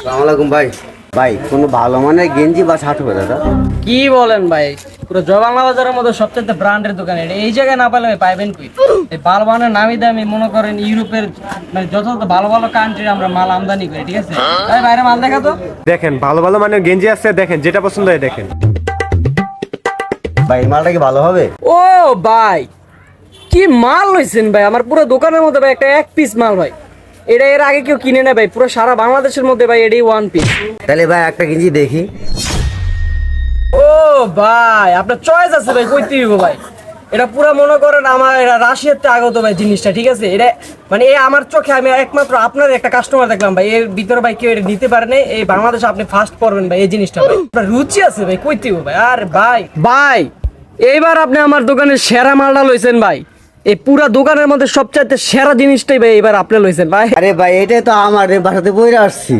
আসসালামু আলাইকুম ভাই। ভাই কোনো ভালো মানের গেঞ্জি বা শার্ট হবে দাদা? কি বলেন ভাই, পুরো জয়বাংলা বাজারের মধ্যে সবচেয়ে ব্র্যান্ডের দোকান এটা। এই জায়গায় না পেলে ভাই পাইবেন কই? এই বালবানের নামি দামি মনে করেন ইউরোপের মানে যত ভালো ভালো কান্ট্রি আমরা মাল আমদানি করি, ঠিক আছে? ভাই বাইরে মাল দেখা তো। দেখেন ভালো ভালো মানের গেঞ্জি আছে, দেখেন যেটা পছন্দ হয় দেখেন। ভাই এই মালটা কি ভালো হবে? ও ভাই, কি মাল লইছেন ভাই? আমার পুরো দোকানের মধ্যে ভাই একটা এক পিস মাল ভাই। এটা এর আগে কেউ কিনে না ভাই, পুরো সারা বাংলাদেশের মধ্যে ভাই এটাই ওয়ান পিস। তাহলে ভাই একটা গেঞ্জি দেখি। ও ভাই, আপনার চয়েস আছে ভাই, কইতে হইব ভাই। এটা পুরো মনে করেন আমার এটা রাশিয়াতে আগত ভাই জিনিসটা, ঠিক আছে? এটা মানে এই আমার চোখে আমি একমাত্র আপনার একটা কাস্টমার দেখলাম ভাই, এর ভিতরে ভাই কেউ এটা নিতে পারে না। এই বাংলাদেশে আপনি ফার্স্ট করবেন ভাই এই জিনিসটা ভাই। আপনার রুচি আছে ভাই, কইতে হইব ভাই। আর ভাই ভাই এইবার আপনি আমার দোকানের সেরা মালটা লইছেন ভাই। এই পুরা দোকানের মধ্যে সবচাইতে সেরা জিনিসটাই ভাই এবার আপনি লইছেন ভাই। আরে ভাই এটাই তো আমার বাসাতে বইরে আসছি।